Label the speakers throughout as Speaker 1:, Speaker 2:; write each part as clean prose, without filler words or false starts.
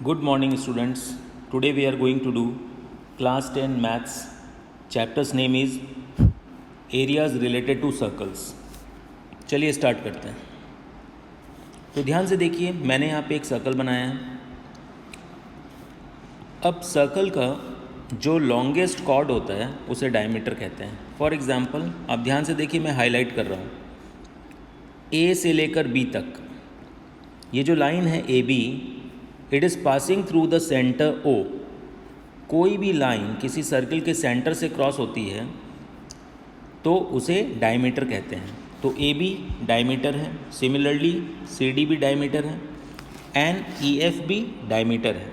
Speaker 1: Good morning, students. Today we are going to do class 10 maths. Chapter's name is areas related to circles. चलिए start करते हैं. तो ध्यान से देखिए, मैंने यहाँ पे एक सर्कल बनाया है. अब सर्कल का जो लॉन्गेस्ट कॉर्ड होता है उसे डायमीटर कहते हैं. फॉर एग्जांपल आप ध्यान से देखिए, मैं हाईलाइट कर रहा हूँ ए से लेकर बी तक. ये जो लाइन है A B, it is passing through the centre O. कोई भी लाइन किसी सर्कल के सेंटर से क्रॉस होती है तो उसे डायमीटर कहते हैं. तो ए बी डायमीटर है, सिमिलरली सी डी भी डायमीटर है, एंड ई एफ भी डायमीटर है.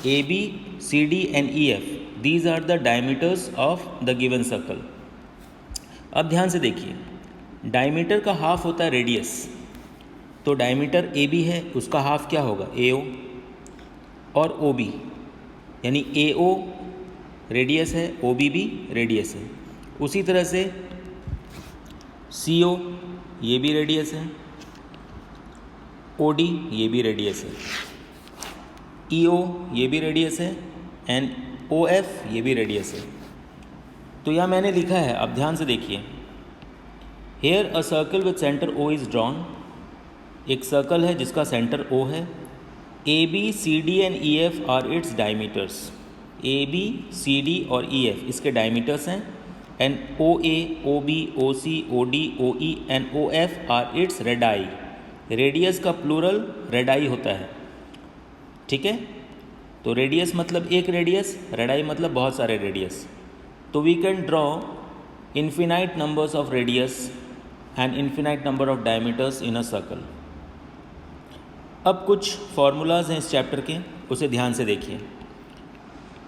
Speaker 1: A B, C D and E F, these are the diameters of the given circle. अब ध्यान से देखिए, डायमीटर का हाफ होता है रेडियस. तो डायमीटर ए बी है, उसका हाफ क्या होगा, ए ओ, और ओ बी, यानी ए ओ रेडियस है, ओ बी भी रेडियस है. उसी तरह से सी ओ, ये भी रेडियस है, ओ डी ये भी रेडियस है, ई ओ ये भी रेडियस है, एंड ओ एफ ये भी रेडियस है. तो यहाँ मैंने लिखा है, आप ध्यान से देखिए, here a circle with centre O is drawn. एक सर्कल है जिसका सेंटर ओ है. A B, C D and E F are its diameters. A B, C D और ई एफ इसके डायमीटर्स हैं. And O A, O B, O C, O D, O E and O F are its radii. Radius का plural radii होता है, ठीक है. तो radius मतलब एक रेडियस, रेडाई मतलब बहुत सारे रेडियस. तो we can draw infinite numbers of radius and infinite number of diameters in a circle. अब कुछ फार्मूलाज हैं इस चैप्टर के, उसे ध्यान से देखिए.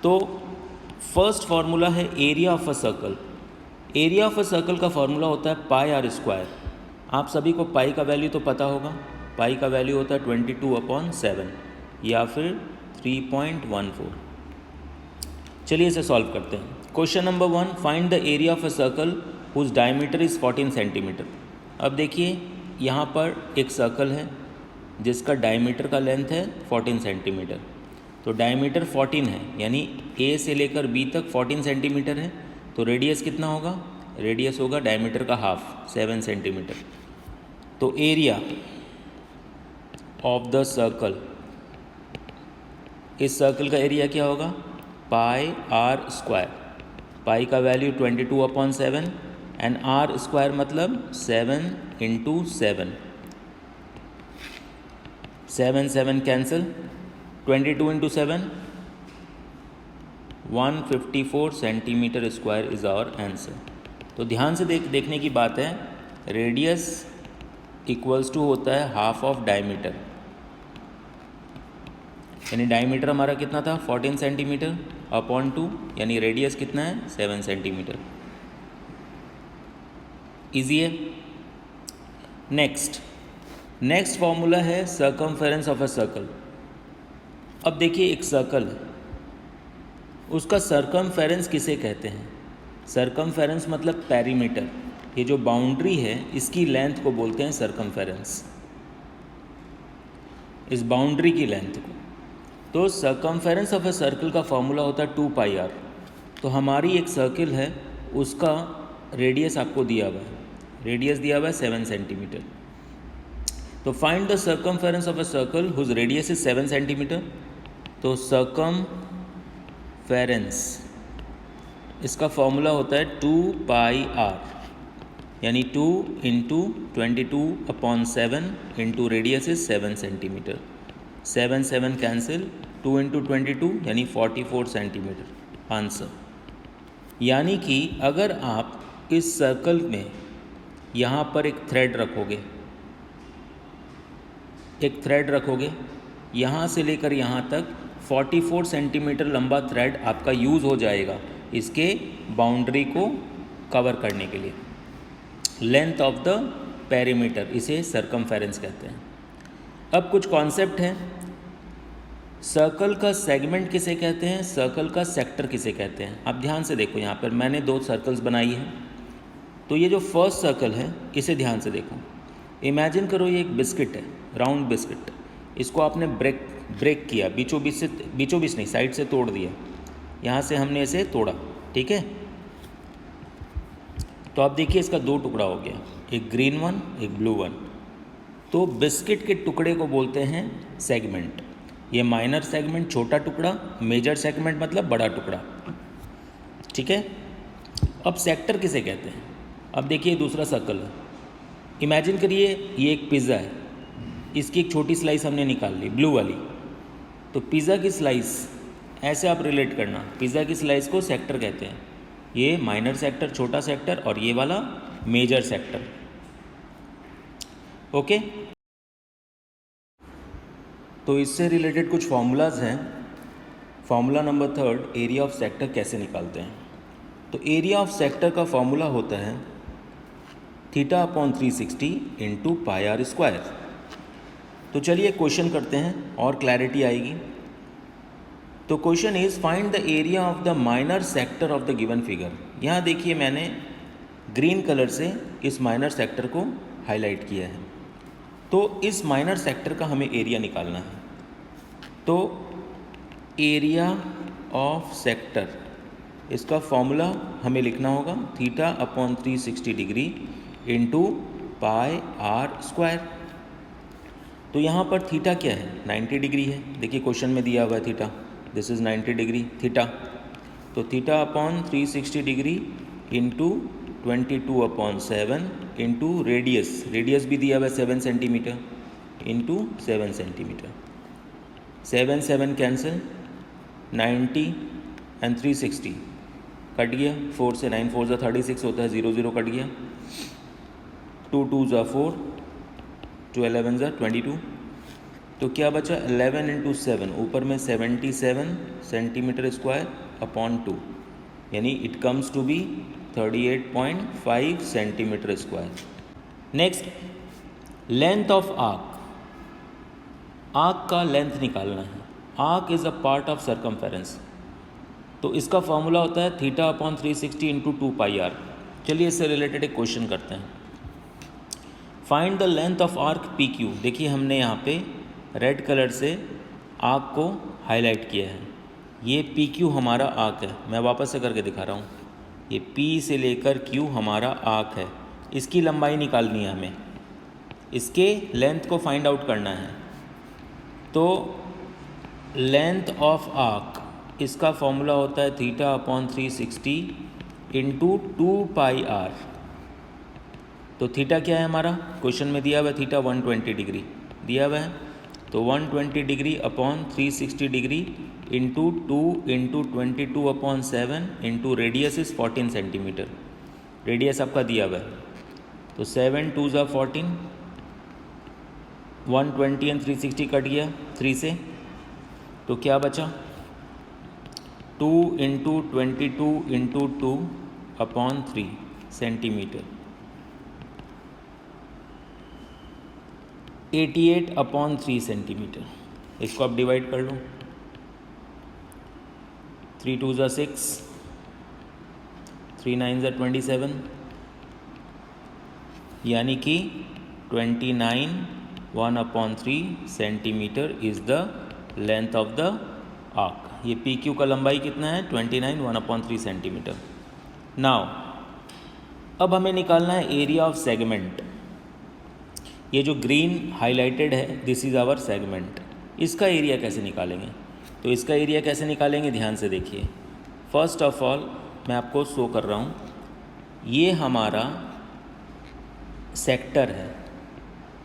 Speaker 1: तो फर्स्ट फार्मूला है area of a circle. Area of a circle का फार्मूला होता है पाई आर स्क्वायर. आप सभी को पाई का वैल्यू तो पता होगा. पाई का वैल्यू होता है 22/7 या फिर 3.14. चलिए इसे सॉल्व करते हैं. Question number 1, find the area of a circle whose diameter is 14 centimetre. अब देखिए, यहाँ पर एक सर्कल है जिसका डायमीटर का लेंथ है 14 सेंटीमीटर. तो डायमीटर 14 है, यानी ए से लेकर बी तक 14 सेंटीमीटर है. तो रेडियस कितना होगा, रेडियस होगा डायमीटर का हाफ, 7 सेंटीमीटर. तो एरिया ऑफ द सर्कल, इस सर्कल का एरिया क्या होगा, पाई आर स्क्वायर. पाई का वैल्यू 22/7 एंड आर स्क्वायर मतलब 7 × 7. 7 cancel, 22 × 7, 154 centimetre square is our answer. तो ध्यान से देखने की बात है, रेडियस इक्वल्स टू होता है हाफ ऑफ डायमीटर. यानी डायमीटर हमारा कितना था, 14 सेंटीमीटर अपॉन 2, यानी रेडियस कितना है, 7 सेंटीमीटर. ईजी है. नेक्स्ट फॉर्मूला है सर्कमफेरेंस ऑफ अ सर्कल. अब देखिए, एक सर्कल है, उसका सर्कमफेरेंस किसे कहते हैं. सर्कमफेरेंस मतलब पेरीमीटर. ये जो बाउंड्री है इसकी लेंथ को बोलते हैं सर्कमफेरेंस, इस बाउंड्री की लेंथ को. तो सर्कमफेरेंस ऑफ अ सर्कल का फॉर्मूला होता है 2πr. तो हमारी एक सर्कल है, उसका रेडियस आपको दिया हुआ है, रेडियस दिया हुआ है 7 सेंटीमीटर. तो find the circumference of a circle whose radius is 7 centimetre. तो सर्कमफेरेंस, इसका फॉर्मूला होता है 2πr, यानी 2 × 22/7 × रेडियस इज 7 सेंटीमीटर. 7 कैंसिल, 2 × 22 यानी 44 सेंटीमीटर आंसर. यानी कि अगर आप इस सर्कल में यहाँ पर एक थ्रेड रखोगे, यहाँ से लेकर यहाँ तक 44 सेंटीमीटर लंबा थ्रेड आपका यूज़ हो जाएगा इसके बाउंड्री को कवर करने के लिए. लेंथ ऑफ द पेरीमीटर, इसे सर्कमफेरेंस कहते हैं. अब कुछ कॉन्सेप्ट हैं. सर्कल का सेगमेंट किसे कहते हैं, सर्कल का सेक्टर किसे कहते हैं. आप ध्यान से देखो, यहाँ पर मैंने 2 सर्कल्स बनाई हैं. तो ये जो फर्स्ट सर्कल है इसे ध्यान से देखो. इमेजिन करो ये एक बिस्किट है, राउंड बिस्किट. इसको आपने ब्रेक ब्रेक किया, बीचों बीच नहीं, साइड से तोड़ दिया, यहाँ से हमने इसे तोड़ा, ठीक है। तो आप देखिए इसका दो टुकड़ा हो गया, एक ग्रीन वन एक ब्लू वन। तो बिस्किट के टुकड़े को बोलते हैं सेगमेंट। ये माइनर सेगमेंट छोटा टुकड़ा, मेजर सेगमेंट मतलब बड़ा टुकड़ा, ठीक है। अब सेक्टर किसे कहते हैं? अब देखिए दूसरा सर्कल है, इमेजिन करिए ये एक पिज़्ज़ा है, इसकी एक छोटी स्लाइस हमने निकाल ली ब्लू वाली, तो पिज़्ज़ा की स्लाइस ऐसे आप रिलेट करना, पिज़्ज़ा की स्लाइस को सेक्टर कहते हैं। ये माइनर सेक्टर छोटा सेक्टर और ये वाला मेजर सेक्टर, ओके। तो इससे रिलेटेड कुछ फॉर्मूलाज हैं। Formula number 3, area of sector कैसे निकालते हैं। तो एरिया ऑफ सेक्टर का फॉर्मूला होता है θ/360 इंटू πr²। तो चलिए क्वेश्चन करते हैं और क्लैरिटी आएगी। तो question is find the area of the minor sector of the given figure. यहाँ देखिए मैंने ग्रीन कलर से इस माइनर सेक्टर को हाईलाइट किया है। तो इस माइनर सेक्टर का हमें एरिया निकालना है। तो एरिया ऑफ सेक्टर, इसका फॉर्मूला हमें लिखना होगा θ/360 डिग्री इंटू πr²। तो यहाँ पर थीटा क्या है? 90 डिग्री है। देखिए क्वेश्चन में दिया हुआ है theta, this is 90 degree theta. तो θ/360 डिग्री इंटू 22/7 इंटू रेडियस भी दिया हुआ है 7 centimetre into 7 centimetre. 7 cancel, 90 and 360 cut गया, 4 से 9 4 36 होता है, 0 0 कट गया, 2 2 4, 2 11 22। तो क्या बचा? 11 इंटू 7, ऊपर में 77 सेंटीमीटर स्क्वायर अपॉन 2, यानी it comes to be 38.5 centimetre square. Next, length of arc. Arc का लेंथ निकालना है। Arc is a part of circumference. तो इसका फॉर्मूला होता है θ/360 इंटू 2πr। चलिए इससे रिलेटेड एक क्वेश्चन करते हैं। Find the length of arc PQ। देखिए हमने यहाँ पे रेड कलर से आर्क को हाईलाइट किया है। ये PQ हमारा आर्क है। मैं वापस से करके दिखा रहा हूँ। ये P से लेकर Q हमारा आर्क है। इसकी लंबाई निकालनी है हमें, इसके लेंथ को फाइंड आउट करना है। तो लेंथ ऑफ आर्क, इसका फॉर्मूला होता है θ/360 इंटू 2πr। तो थीटा क्या है हमारा? क्वेश्चन में दिया हुआ है थीटा 120 डिग्री दिया हुआ है। तो 120 degree upon 360 degree into 2 into 22/7 into radius is 14 centimetre. Radius आपका दिया हुआ है। तो 7 2 14, 120 एंड 360 कट गया 3 से, तो क्या बचा? 2 into 22 into 2 upon 3 centimetre, 88/3 centimetre. इसको आप डिवाइड कर लो, 3 2 6, 3 9 27, यानी कि 29 1/3 centimetre is the length of the arc. ये PQ का लंबाई कितना है? 29 1/3 सेंटीमीटर। नाउ अब हमें निकालना है एरिया ऑफ सेगमेंट। ये जो ग्रीन हाईलाइटेड है, दिस इज़ आवर सेगमेंट। इसका एरिया कैसे निकालेंगे? तो इसका एरिया कैसे निकालेंगे, ध्यान से देखिए। फर्स्ट ऑफ ऑल मैं आपको शो कर रहा हूँ, ये हमारा सेक्टर है।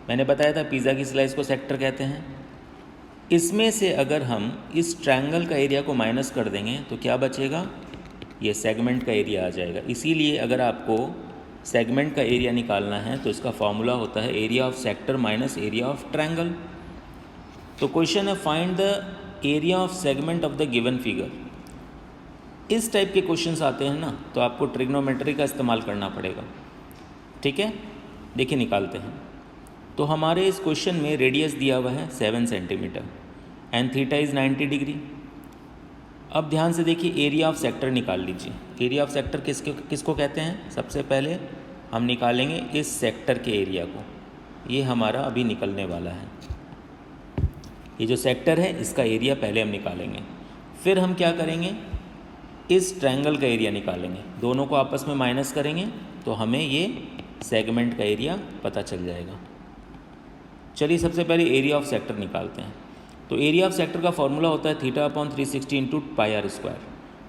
Speaker 1: मैंने बताया था पिज़्ज़ा की स्लाइस को सेक्टर कहते हैं। इसमें से अगर हम इस ट्रायंगल का एरिया को माइनस कर देंगे तो क्या बचेगा? ये सेगमेंट का एरिया आ जाएगा। इसीलिए अगर आपको सेगमेंट का एरिया निकालना है तो इसका फॉर्मूला होता है area of sector minus area of triangle. तो क्वेश्चन है find the area of segment of the given figure. इस टाइप के क्वेश्चंस आते हैं ना, तो आपको ट्रिग्नोमेट्री का इस्तेमाल करना पड़ेगा, ठीक है। देखिए निकालते हैं। तो हमारे इस क्वेश्चन में रेडियस दिया हुआ है 7 centimetre and theta is 90 degree. अब ध्यान से देखिए, एरिया ऑफ सेक्टर निकाल लीजिए। एरिया ऑफ सेक्टर किसको कहते हैं? सबसे पहले हम निकालेंगे इस सेक्टर के एरिया को। ये हमारा अभी निकलने वाला है। ये जो सेक्टर है इसका एरिया पहले हम निकालेंगे, फिर हम क्या करेंगे, इस ट्रायंगल का एरिया निकालेंगे, दोनों को आपस में माइनस करेंगे तो हमें ये सेगमेंट का एरिया पता चल जाएगा। चलिए सबसे पहले एरिया ऑफ सेक्टर निकालते हैं। तो एरिया ऑफ सेक्टर का फॉर्मूला होता है θ/360 इंटू πr²।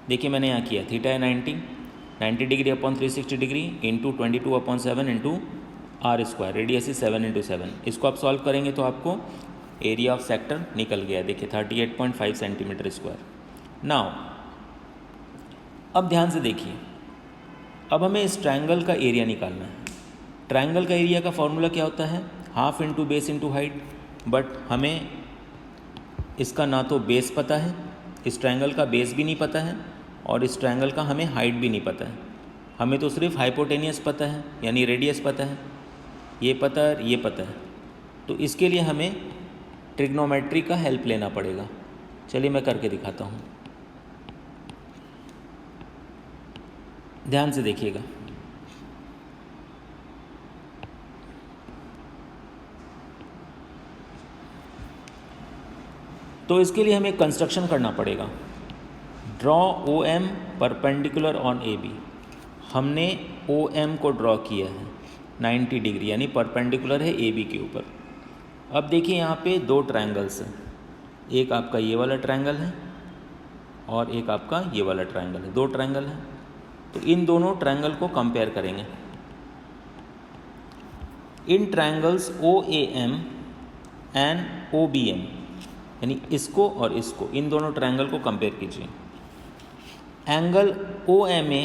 Speaker 1: देखिए मैंने यहाँ किया, थीटा है 90 degree upon 360 degree into 22/7 into r², radius is 7 into 7। इसको आप सॉल्व करेंगे तो आपको एरिया ऑफ सेक्टर निकल गया, देखिए 38.5 सेंटीमीटर स्क्वायर। नाउ अब ध्यान से देखिए, अब हमें इस ट्रायंगल का एरिया निकालना है। ट्रायंगल का एरिया का फॉर्मूला क्या होता है, half into base into height, but हमें इसका ना तो बेस पता है, इस ट्रायंगल का बेस भी नहीं पता है, और इस ट्रायंगल का हमें हाइट भी नहीं पता है। हमें तो सिर्फ हाइपोटेनियस पता है, यानी रेडियस पता है, ये पता है, ये पता है। तो इसके लिए हमें ट्रिग्नोमेट्री का हेल्प लेना पड़ेगा। चलिए मैं करके दिखाता हूँ, ध्यान से देखिएगा। तो इसके लिए हमें कंस्ट्रक्शन करना पड़ेगा। Draw OM perpendicular on AB। हमने OM को ड्रॉ किया है 90 डिग्री, यानी परपेंडिकुलर है AB के ऊपर। अब देखिए यहाँ पे दो ट्रायंगल्स हैं, एक आपका ये वाला ट्रायंगल है और एक आपका ये वाला ट्रायंगल है, दो ट्रायंगल हैं। तो इन दोनों ट्रायंगल को कंपेयर करेंगे। इन ट्रायंगल्स OAM एंड OBM, यानी इसको और इसको, इन दोनों ट्रायंगल को कंपेयर कीजिए। Angle OMA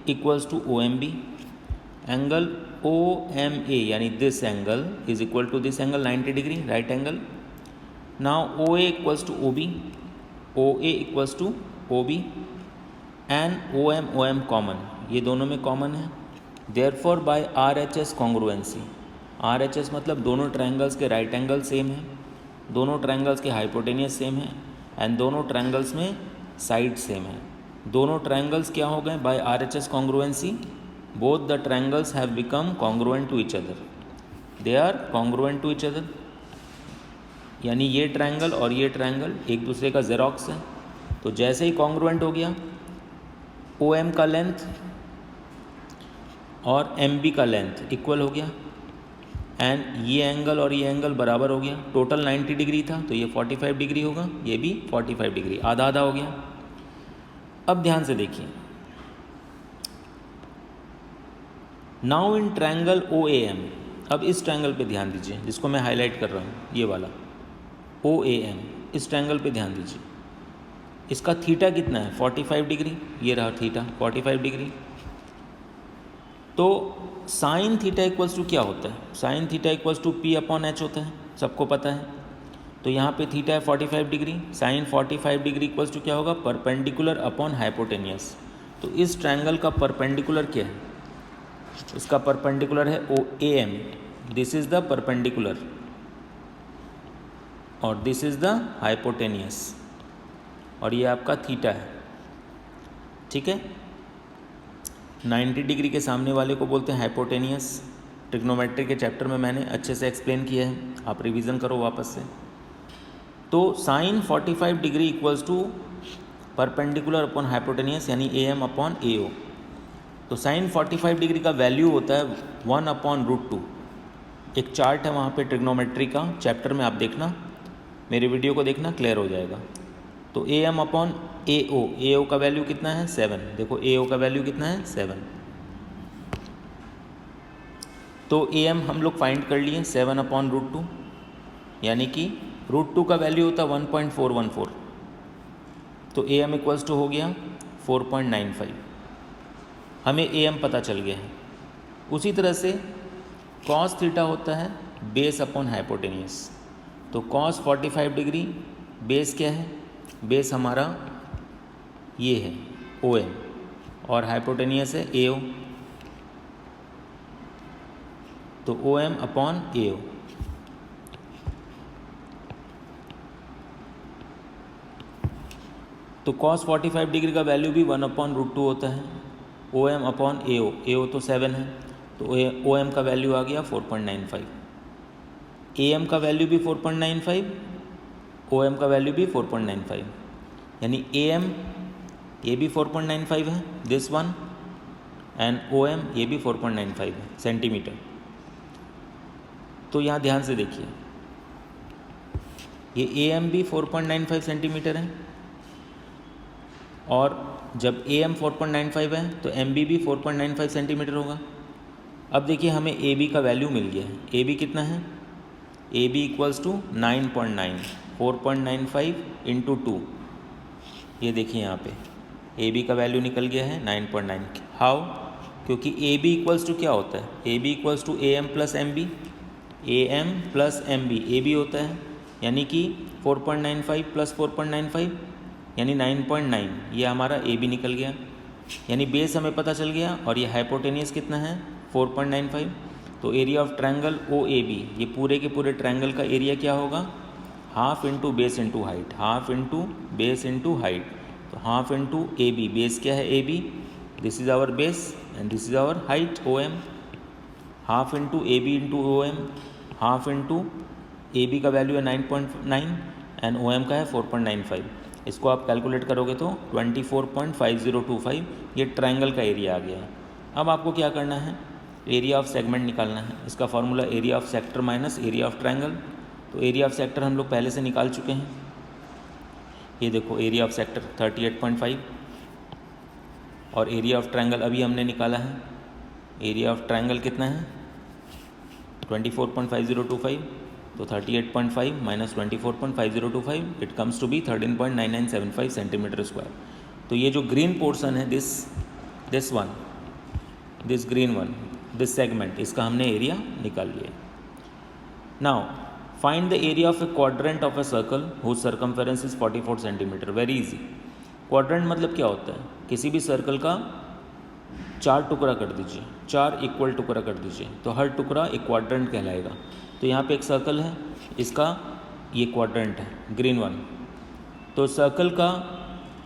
Speaker 1: equals to OMB, angle OMA यानी this angle is equal to this angle 90 degree, right angle. Now OA equals to OB, OA equals to OB and OM common, ये दोनों में common है। Therefore by RHS congruency, RHS मतलब दोनों triangles के right angle same है, दोनों triangles के हाइपोटेनियस सेम है, एंड दोनों ट्रायंगल्स में साइड सेम है। दोनों ट्रायंगल्स क्या हो गए by RHS congruency, both the triangles have become congruent to each other, they are congruent to each other, यानी ये ट्रायंगल और ये ट्रायंगल एक दूसरे का जेरोक्स है। तो जैसे ही कॉन्ग्रुएंट हो गया, OM का लेंथ और MB का लेंथ इक्वल हो गया, एंड ये एंगल और ये एंगल बराबर हो गया। टोटल 90 डिग्री था तो ये 45 डिग्री होगा, ये भी 45 डिग्री, आधा आधा हो गया। अब ध्यान से देखिए, नाउ इन ट्रायंगल OAM, अब इस ट्रायंगल पे ध्यान दीजिए जिसको मैं हाईलाइट कर रहा हूँ, ये वाला OAM, इस ट्रायंगल पे ध्यान दीजिए। इसका थीटा कितना है 45 डिग्री, ये रहा थीटा 45 डिग्री। तो साइन थीटा इक्वल्स टू क्या होता है, sine theta equals to P/H होता है, सबको पता है। तो यहाँ पे थीटा है 45 degree, sine 45 degree equals to क्या होगा, परपेंडिकुलर अपॉन हाइपोटेनियस। तो इस ट्रायंगल का परपेंडिकुलर क्या है, इसका परपेंडिकुलर है OAM, this is the perpendicular और दिस इज द हाइपोटेनियस, और ये आपका थीटा है, ठीक है। 90 डिग्री के सामने वाले को बोलते हैं हाइपोटेनियस। ट्रिग्नोमेट्री के चैप्टर में मैंने अच्छे से एक्सप्लेन किया है, आप रिवीजन करो वापस से। तो sine 45 degree equals to perpendicular upon hypotenuse, यानी AM अपॉन AO। तो साइन 45 डिग्री का वैल्यू होता है 1/√2। एक चार्ट है वहाँ पे ट्रिग्नोमेट्री का, चैप्टर में आप देखना, मेरे वीडियो को देखना, क्लियर हो जाएगा। तो AM अपॉन AO, AO का वैल्यू कितना है 7, देखो AO का वैल्यू कितना है 7। तो AM हम लोग फाइंड कर लिए 7/√2, यानी कि √2 का वैल्यू होता है 1.414। तो AM इक्वल्स टू हो गया 4.95, हमें AM पता चल गया है। उसी तरह से cos थीटा होता है बेस अपॉन हाइपोटेनियस। तो cos 45 डिग्री, बेस क्या है, बेस हमारा ये है OM और हाइपोटेनियस है AO। तो OM अपॉन AO, तो cos 45 डिग्री का वैल्यू भी 1/√2 होता है। OM अपॉन AO, AO तो 7 है, तो OM का वैल्यू आ गया 4.95, AM का वैल्यू भी 4.95 OM का वैल्यू भी 4.95, यानी AM ये भी 4.95 है दिस वन, एंड OM ये भी 4.95 है सेंटीमीटर। तो यहाँ ध्यान से देखिए, ये AM भी 4.95 सेंटीमीटर है, और जब AM 4.95 है तो MB भी 4.95 सेंटीमीटर होगा। अब देखिए हमें AB का वैल्यू मिल गया है। AB कितना है? AB equals to 9.9, 4.95 into 2। ये देखिए यहाँ पे AB का वैल्यू निकल गया है 9.9। हाउ? क्योंकि AB इक्वल्स टू क्या होता है? AB equals to AM plus MB, AM plus MB AB होता है, यानी कि 4.95 प्लस 4.95 यानी 9.9, ये हमारा AB निकल गया, यानी बेस हमें पता चल गया, और ये हाइपोटेनियस कितना है? 4.95। तो एरिया ऑफ ट्रायंगल OAB, ये पूरे के पूरे ट्रायंगल का एरिया क्या होगा? Half into base into height, half into base into height. तो हाफ इंटू AB, बेस क्या है? AB, this is our base and this is our height OM। Half into AB into OM, half into AB का value है 9.9 and OM का है 4.95। इसको आप calculate करोगे तो 24.5025 ये ट्रायंगल का एरिया आ गया है। अब आपको क्या करना है? एरिया ऑफ सेगमेंट निकालना है। इसका formula area of sector minus area of triangle. तो एरिया ऑफ सेक्टर हम लोग पहले से निकाल चुके हैं, ये देखो एरिया ऑफ सेक्टर 38.5, और एरिया ऑफ ट्रायंगल अभी हमने निकाला है। एरिया ऑफ ट्रायंगल कितना है? 24.5025, तो 38.5 minus 24.5025 it comes to be 13.9975 centimetre square. तो ये जो ग्रीन पोर्शन है this one, this green one, this segment, इसका हमने एरिया निकाल लिया। Now find the area of a quadrant of a circle whose circumference is 44 centimetre. Very easy. Quadrant मतलब क्या होता है? किसी भी सर्कल का 4 टुकड़ा कर दीजिए, 4 इक्वल टुकड़ा कर दीजिए, तो हर टुकड़ा एक क्वाड्रेंट कहलाएगा। तो यहाँ पे एक सर्कल है, इसका ये क्वाड्रेंट है ग्रीन वन। तो सर्कल का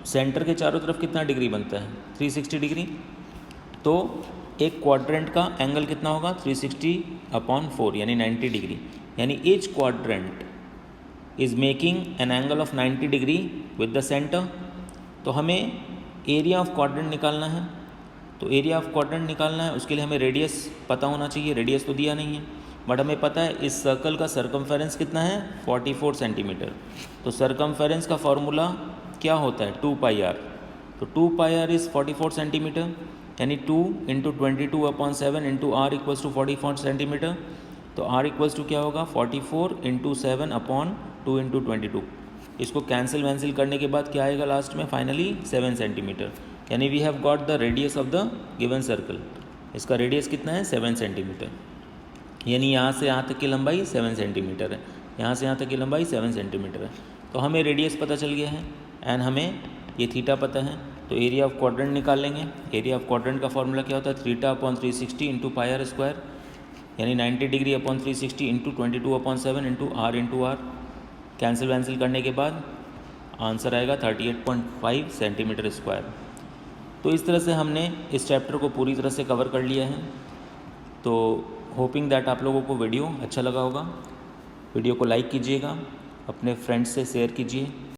Speaker 1: सेंटर के चारों तरफ कितना डिग्री बनता है? 360 डिग्री। तो एक क्वाड्रेंट का एंगल कितना होगा? 360/4 यानी 90 डिग्री, यानी each quadrant is making an angle of 90 degree with the centre. तो हमें एरिया ऑफ क्वाड्रेंट निकालना है। तो एरिया ऑफ क्वाड्रेंट निकालना है, उसके लिए हमें रेडियस पता होना चाहिए। रेडियस तो दिया नहीं है, बट हमें पता है इस सर्कल का सर्कमफेरेंस कितना है? 44 सेंटीमीटर। तो सर्कमफेरेंस का फॉर्मूला क्या होता है? 2πr। तो 2πr इज़ 44 सेंटीमीटर, यानी 2 into 22/7 into r equals to 44 centimetre. तो r इक्वल्स टू क्या होगा? 44 इंटू 7/2 इंटू 22। इसको कैंसिल वैंसिल करने के बाद क्या आएगा लास्ट में? फाइनली 7 सेंटीमीटर, यानी we have got the radius of the given circle. इसका रेडियस कितना है? 7 सेंटीमीटर, यानी यहाँ से यहाँ तक की लंबाई 7 सेंटीमीटर है, यहाँ से यहाँ तक की लंबाई 7 सेंटीमीटर है। तो हमें रेडियस पता चल गया है एंड हमें ये थीटा पता है। तो एरिया ऑफ क्वाड्रेंट निकाल लेंगे। एरिया ऑफ क्वाड्रेंट का फॉर्मूला क्या होता है? θ/360 इंटू πr स्क्वायर, यानी 90 degree upon 360 into 22/7 into r। Cancel वैंसिल करने के बाद आंसर आएगा 38.5 सेंटीमीटर स्क्वायर। तो इस तरह से हमने इस चैप्टर को पूरी तरह से कवर कर लिया है। तो होपिंग दैट आप लोगों को वीडियो अच्छा लगा होगा। वीडियो को लाइक कीजिएगा, अपने फ्रेंड्स से शेयर कीजिए।